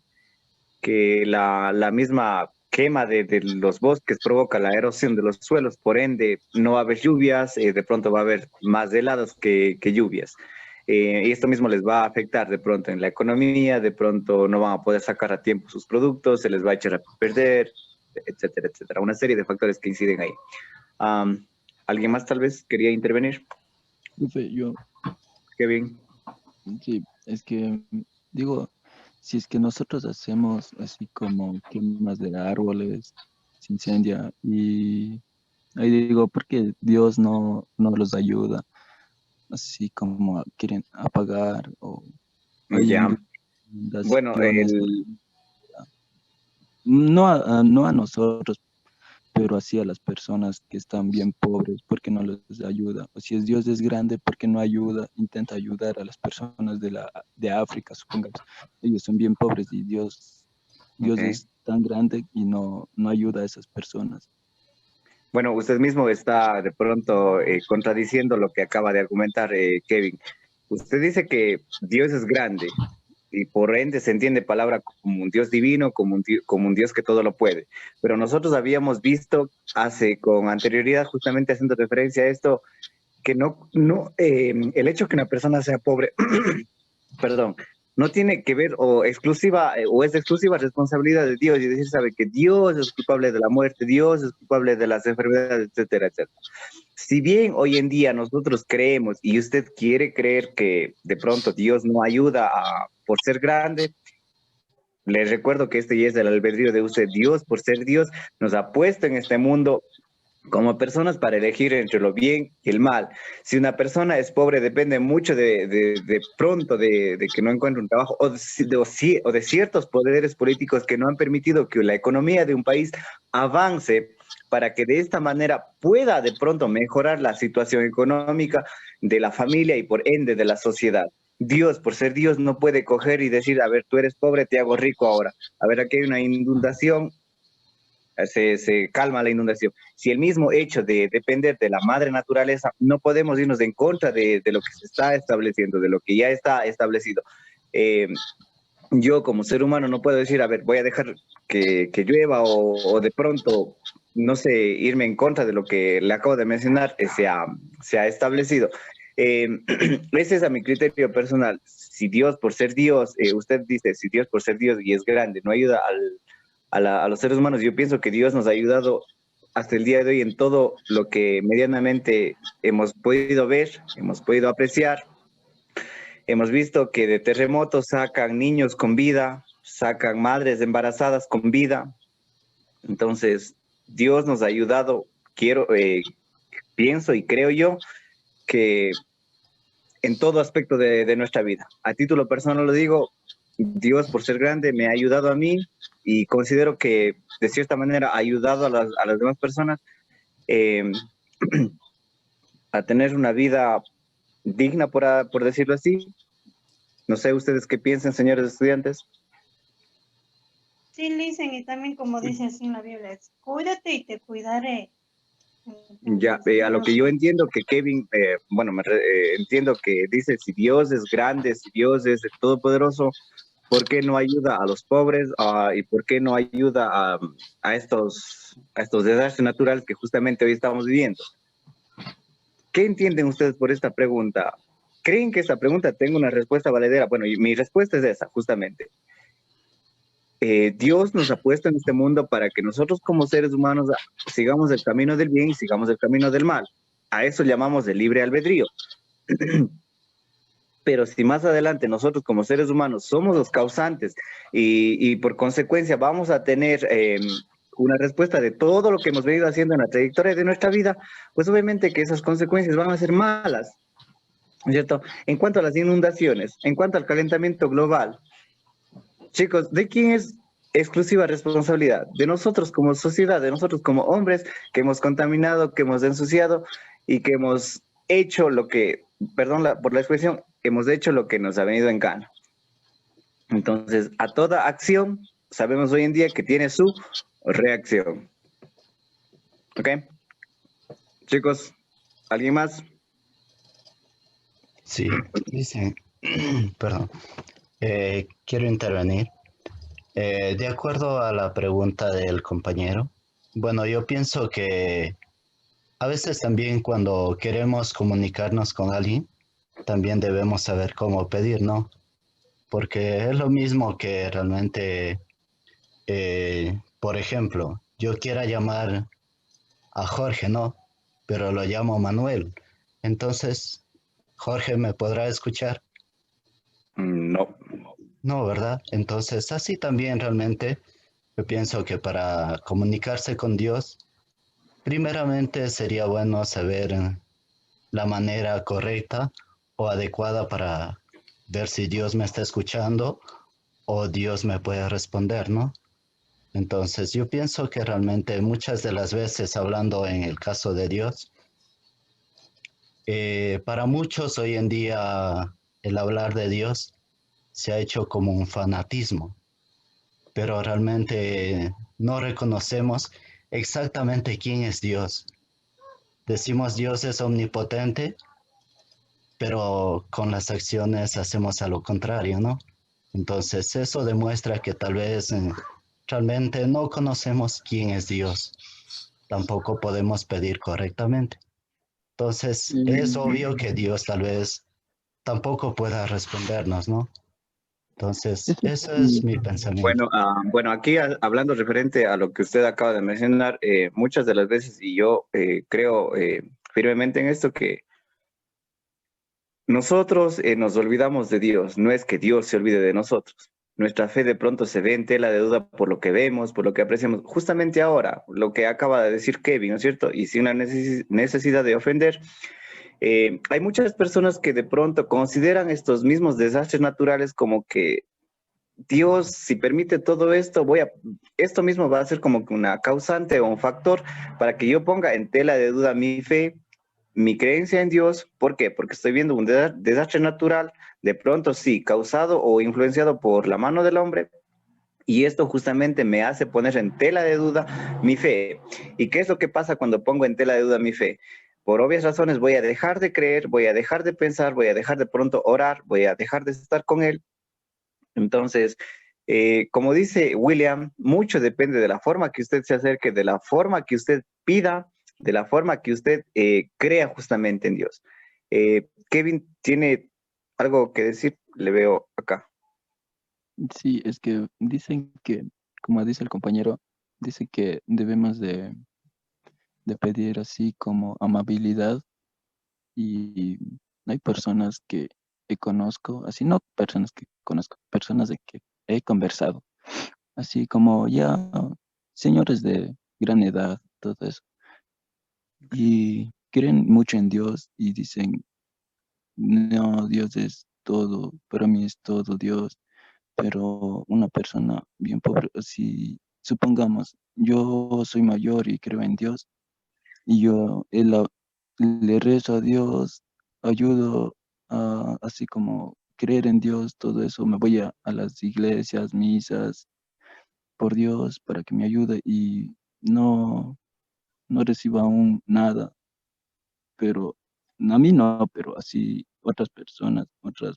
la misma quema de los bosques provoca la erosión de los suelos, por ende no va a haber lluvias, de pronto va a haber más helados que lluvias. Y esto mismo les va a afectar de pronto en la economía, de pronto no van a poder sacar a tiempo sus productos, se les va a echar a perder, etcétera, etcétera. Una serie de factores que inciden ahí. ¿Alguien más tal vez quería intervenir? profe, Kevin. sí, es que digo, si es que nosotros hacemos así como quemas de árboles, se incendia y ahí digo, ¿por qué Dios no los ayuda? Así como quieren apagar o Hay Ya. Bueno, inundaciones, no a nosotros, pero así a las personas que están bien pobres, porque no les ayuda. O si es Dios es grande, porque no ayuda, intenta ayudar a las personas de África, supongamos. Ellos son bien pobres y Dios ok. es tan grande y no ayuda a esas personas. Bueno, usted mismo está de pronto contradiciendo lo que acaba de argumentar Kevin. Usted dice que Dios es grande y por ende se entiende palabra como un Dios divino, como un Dios que todo lo puede. Pero nosotros habíamos visto con anterioridad, justamente haciendo referencia a esto, que el hecho que una persona sea pobre, perdón, no tiene que ver o es de exclusiva responsabilidad de Dios y decir, sabe que Dios es culpable de la muerte, Dios es culpable de las enfermedades, etcétera, etcétera. Si bien hoy en día nosotros creemos y usted quiere creer que de pronto Dios no ayuda por ser grande, les recuerdo que este ya es el albedrío de usted. Dios, por ser Dios, nos ha puesto en este mundo como personas para elegir entre lo bien y el mal. Si una persona es pobre, depende mucho de pronto de que no encuentre un trabajo o de ciertos poderes políticos que no han permitido que la economía de un país avance para que de esta manera pueda de pronto mejorar la situación económica de la familia y por ende de la sociedad. Dios, por ser Dios, no puede coger y decir, a ver, tú eres pobre, te hago rico ahora. A ver, aquí hay una inundación, se calma la inundación. Si el mismo hecho de depender de la madre naturaleza, no podemos irnos en contra de lo que se está estableciendo, de lo que ya está establecido. Yo como ser humano no puedo decir, a ver, voy a dejar que llueva o de pronto, no sé, irme en contra de lo que le acabo de mencionar, se ha establecido. Ese es a mi criterio personal. Si Dios, por ser Dios, usted dice, si Dios, por ser Dios y es grande, no ayuda a los seres humanos, yo pienso que Dios nos ha ayudado hasta el día de hoy en todo lo que medianamente hemos podido ver, hemos podido apreciar. Hemos visto que de terremotos sacan niños con vida, sacan madres embarazadas con vida. Entonces, Dios nos ha ayudado, pienso y creo yo, que en todo aspecto de nuestra vida. A título personal lo digo, Dios por ser grande me ha ayudado a mí y considero que de cierta manera ha ayudado a las demás personas a tener una vida digna, por decirlo así. No sé ustedes qué piensan, señores estudiantes. Sí, dicen, y también como dice así en la Biblia, es, cuídate y te cuidaré. Ya, a lo que yo entiendo que Kevin, entiendo que dice, si Dios es grande, si Dios es el todopoderoso, ¿por qué no ayuda a los pobres y por qué no ayuda a estos desastres naturales que justamente hoy estamos viviendo? ¿Qué entienden ustedes por esta pregunta? ¿Creen que esta pregunta tenga una respuesta valedera? Bueno, y mi respuesta es esa, justamente. Dios nos ha puesto en este mundo para que nosotros como seres humanos sigamos el camino del bien y sigamos el camino del mal. A eso llamamos el libre albedrío. Pero si más adelante nosotros como seres humanos somos los causantes y por consecuencia vamos a tener una respuesta de todo lo que hemos venido haciendo en la trayectoria de nuestra vida, pues obviamente que esas consecuencias van a ser malas, ¿cierto? En cuanto a las inundaciones, en cuanto al calentamiento global, chicos, ¿de quién es exclusiva responsabilidad? De nosotros como sociedad, de nosotros como hombres que hemos contaminado, que hemos ensuciado y que hemos hecho lo que, perdón por la expresión, hemos hecho lo que nos ha venido en gana. Entonces, a toda acción, sabemos hoy en día que tiene su reacción. ¿Ok? Chicos, ¿alguien más? Sí, dice, perdón, quiero intervenir. De acuerdo a la pregunta del compañero, bueno, yo pienso que a veces también cuando queremos comunicarnos con alguien, también debemos saber cómo pedir, ¿no? Porque es lo mismo que realmente, por ejemplo, yo quiera llamar a Jorge, ¿no? Pero lo llamo Manuel. Entonces, ¿Jorge me podrá escuchar? No. No, ¿verdad? Entonces, así también realmente yo pienso que para comunicarse con Dios, primeramente sería bueno saber la manera correcta o adecuada para ver si Dios me está escuchando o Dios me puede responder, ¿no? Entonces yo pienso que realmente muchas de las veces, hablando en el caso de Dios, para muchos hoy en día el hablar de Dios se ha hecho como un fanatismo, pero realmente no reconocemos exactamente quién es Dios. Decimos Dios es omnipotente, pero con las acciones hacemos a lo contrario, ¿no? Entonces eso demuestra que tal vez realmente no conocemos quién es Dios. Tampoco podemos pedir correctamente. Entonces es obvio que Dios tal vez tampoco pueda respondernos, ¿no? Entonces eso es mi pensamiento. Bueno, aquí hablando referente a lo que usted acaba de mencionar, muchas de las veces, y yo creo firmemente en esto, que nosotros nos olvidamos de Dios, no es que Dios se olvide de nosotros. Nuestra fe de pronto se ve en tela de duda por lo que vemos, por lo que apreciamos. Justamente ahora, lo que acaba de decir Kevin, ¿no es cierto? Y sin la necesidad de ofender, hay muchas personas que de pronto consideran estos mismos desastres naturales como que Dios, si permite todo esto, esto mismo va a ser como que una causante o un factor para que yo ponga en tela de duda mi fe, mi creencia en Dios. ¿Por qué? Porque estoy viendo un desastre natural, de pronto sí, causado o influenciado por la mano del hombre, y esto justamente me hace poner en tela de duda mi fe. ¿Y qué es lo que pasa cuando pongo en tela de duda mi fe? Por obvias razones voy a dejar de creer, voy a dejar de pensar, voy a dejar de pronto orar, voy a dejar de estar con Él. Entonces, como dice William, mucho depende de la forma que usted se acerque, de la forma que usted pida, de la forma que usted crea justamente en Dios. Kevin tiene algo que decir, le veo acá. Sí, es que dicen que, como dice el compañero, dice que debemos de pedir así como amabilidad, y hay personas que conozco, así no personas que conozco, personas de que he conversado, así como ya señores de gran edad, todo eso, y creen mucho en Dios y dicen, no, Dios es todo, para mí es todo Dios, pero una persona bien pobre, si supongamos, yo soy mayor y creo en Dios, y yo le rezo a Dios, ayudo a, así como creer en Dios, todo eso, me voy a las iglesias, misas, por Dios, para que me ayude, y no recibo aún nada, pero a mí no, pero así otras personas, otras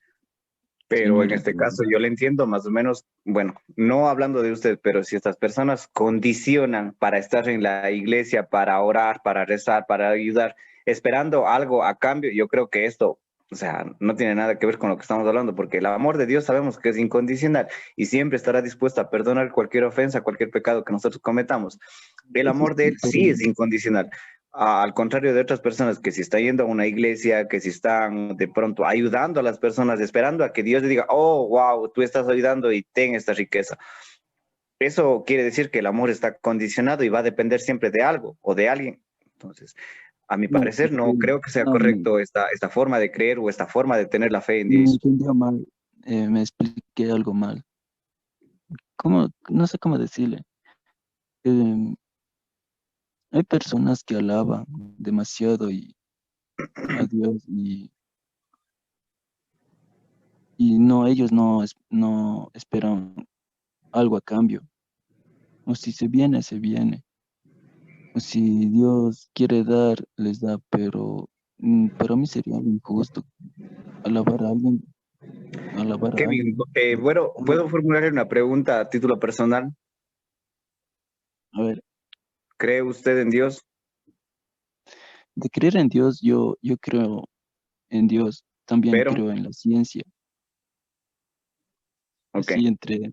Pero en señores este caso yo le entiendo más o menos, bueno, no hablando de usted, pero si estas personas condicionan para estar en la iglesia, para orar, para rezar, para ayudar, esperando algo a cambio, yo creo que esto, o sea, no tiene nada que ver con lo que estamos hablando, porque el amor de Dios sabemos que es incondicional y siempre estará dispuesto a perdonar cualquier ofensa, cualquier pecado que nosotros cometamos. El amor de Él sí es incondicional. Al contrario de otras personas que si están yendo a una iglesia, que si están de pronto ayudando a las personas, esperando a que Dios le diga, oh, wow, tú estás ayudando y ten esta riqueza. Eso quiere decir que el amor está condicionado y va a depender siempre de algo o de alguien. Entonces, a mi No, parecer, no creo que sea no, correcto esta forma de creer o esta forma de tener la fe en me Dios. entendió mal, me expliqué algo mal. ¿Cómo? No sé cómo decirle. Em, Hay personas que alaban demasiado a Dios, y no, ellos no esperan algo a cambio. O si se viene, se viene. O si Dios quiere dar, les da, pero para mí sería algo injusto alabar a alguien, alabar a Kevin, alguien. bueno, ¿puedo formularle una pregunta a título personal? A ver, ¿Cree usted en Dios? de creer en Dios, yo creo en Dios, también Pero, creo en la ciencia, ok. así entre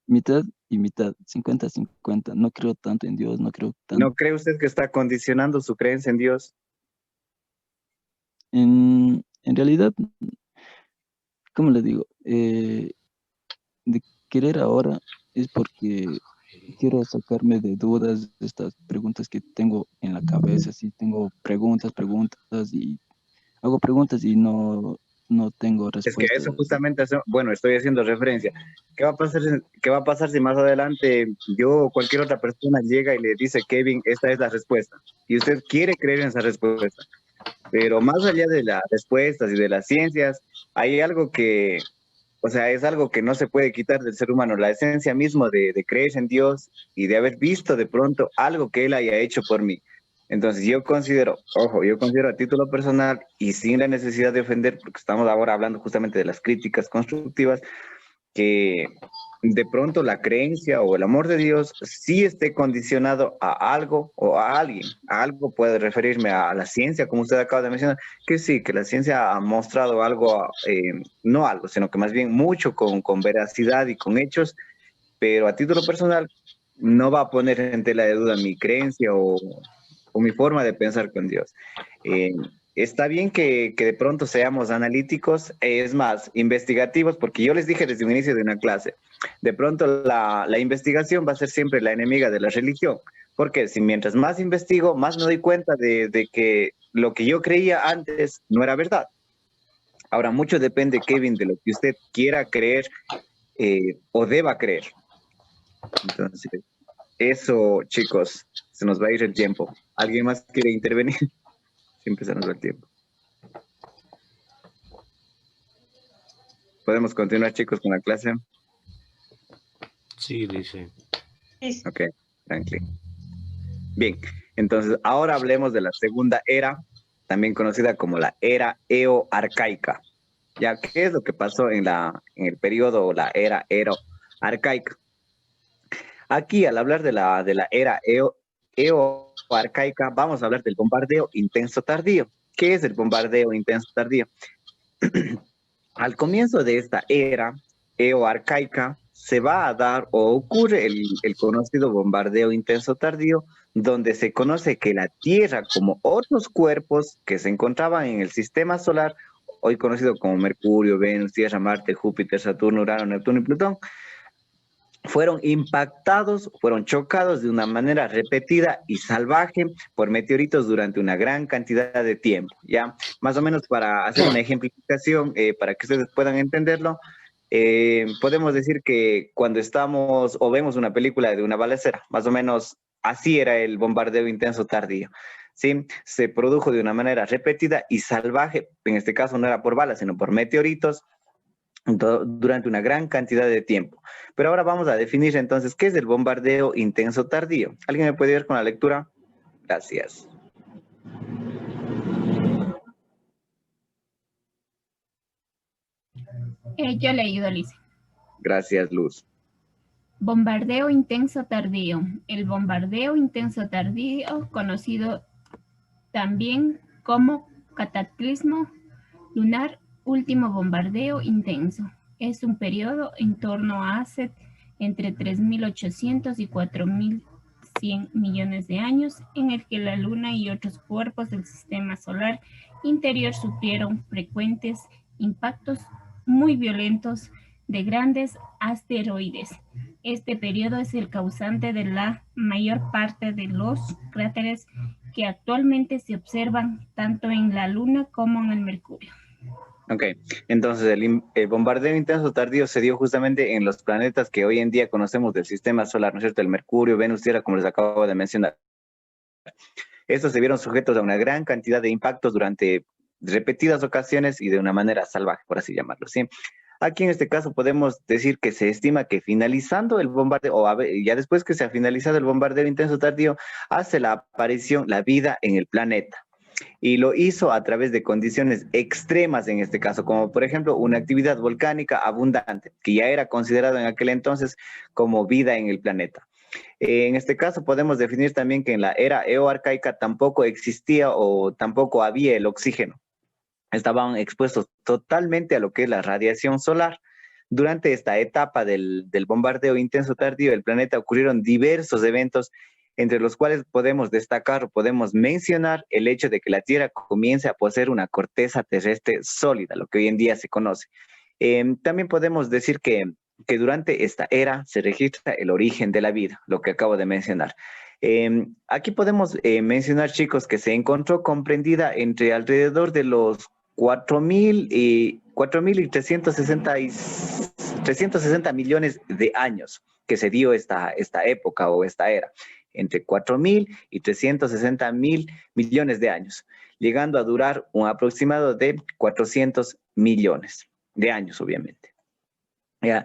mitad y mitad, 50-50. No creo tanto en Dios, no creo tanto ¿No cree usted que está condicionando su creencia en Dios? en realidad, ¿cómo le digo? De querer ahora es porque quiero sacarme de dudas de estas preguntas que tengo en la cabeza. Sí, tengo preguntas y hago preguntas y no tengo Es que respuesta. eso justamente, bueno, estoy haciendo referencia. Qué va a pasar si más adelante yo o cualquier otra persona llega y le dice, Kevin, esta es la respuesta? Y usted quiere creer en esa respuesta. Pero más allá de las respuestas y de las ciencias, hay algo que, o sea, es algo que no se puede quitar del ser humano, la esencia mismo de creer en Dios y de haber visto de pronto algo que Él haya hecho por mí. Entonces yo considero, ojo, yo considero a título personal y sin la necesidad de ofender, porque estamos ahora hablando justamente de las críticas constructivas, que de pronto la creencia o el amor de Dios sí esté condicionado a algo o a alguien. A algo puede referirme a la ciencia, como usted acaba de mencionar, que sí, que la ciencia ha mostrado algo, no algo, sino que más bien mucho con veracidad y con hechos, pero a título personal no va a poner en tela de duda mi creencia o mi forma de pensar con Dios. Está bien que de pronto seamos analíticos, es más, investigativos, porque yo les dije desde un inicio de una clase, de pronto la investigación va a ser siempre la enemiga de la religión, porque si mientras más investigo, más me doy cuenta de que lo que yo creía antes no era verdad. Ahora, mucho depende, Kevin, de lo que usted quiera creer o deba creer. Entonces, eso, chicos, se nos va a ir el tiempo. ¿Alguien más quiere intervenir? Siempre se nos va el tiempo. ¿Podemos continuar, chicos, con la clase? Sí, dice. Ok, tranquilo. Bien, entonces ahora hablemos de la segunda era, también conocida como la era eoarcaica. ¿Ya qué es lo que pasó en el periodo o la era eoarcaica? Aquí, al hablar de la era eoarcaica, vamos a hablar del bombardeo intenso tardío. ¿Qué es el bombardeo intenso tardío? Al comienzo de esta era eoarcaica se va a dar o ocurre el conocido bombardeo intenso tardío, donde se conoce que la Tierra, como otros cuerpos que se encontraban en el sistema solar, hoy conocido como Mercurio, Venus, Tierra, Marte, Júpiter, Saturno, Urano, Neptuno y Plutón, fueron impactados, fueron chocados de una manera repetida y salvaje por meteoritos durante una gran cantidad de tiempo, ¿ya? Más o menos para hacer una ejemplificación, para que ustedes puedan entenderlo, podemos decir que cuando estamos o vemos una película de una balacera, más o menos así era el bombardeo intenso tardío, ¿sí? Se produjo de una manera repetida y salvaje, en este caso no era por balas, sino por meteoritos, durante una gran cantidad de tiempo. Pero ahora vamos a definir entonces qué es el bombardeo intenso tardío. ¿Alguien me puede ayudar con la lectura? Gracias. Yo le ayudo, Liz. Gracias, Luz. Bombardeo intenso tardío. El bombardeo intenso tardío, conocido también como cataclismo lunar, último bombardeo intenso, es un periodo en torno a hace entre 3.800 y 4.100 millones de años en el que la Luna y otros cuerpos del sistema solar interior sufrieron frecuentes impactos muy violentos de grandes asteroides. Este periodo es el causante de la mayor parte de los cráteres que actualmente se observan tanto en la Luna como en el Mercurio. Ok, entonces el bombardeo intenso tardío se dio justamente en los planetas que hoy en día conocemos del sistema solar, ¿no es cierto? El Mercurio, Venus, Tierra, como les acabo de mencionar. Estos se vieron sujetos a una gran cantidad de impactos durante repetidas ocasiones y de una manera salvaje, por así llamarlo, ¿sí? Aquí en este caso podemos decir que se estima que finalizando el bombardeo, o ya después que se ha finalizado el bombardeo intenso tardío, hace la aparición la vida en el planeta. Y lo hizo a través de condiciones extremas en este caso, como por ejemplo una actividad volcánica abundante, que ya era considerado en aquel entonces como vida en el planeta. En este caso podemos definir también que en la era eoarcaica tampoco existía o tampoco había el oxígeno. Estaban expuestos totalmente a lo que es la radiación solar. Durante esta etapa del bombardeo intenso tardío del planeta ocurrieron diversos eventos, entre los cuales podemos destacar o podemos mencionar el hecho de que la Tierra comience a poseer una corteza terrestre sólida, lo que hoy en día se conoce. También podemos decir que durante esta era se registra el origen de la vida, lo que acabo de mencionar. Aquí podemos mencionar, chicos, que se encontró comprendida entre alrededor de los 360 millones de años que se dio esta época o esta era, entre 4.000 y 360 mil millones de años, llegando a durar un aproximado de 400 millones de años, obviamente. Ya,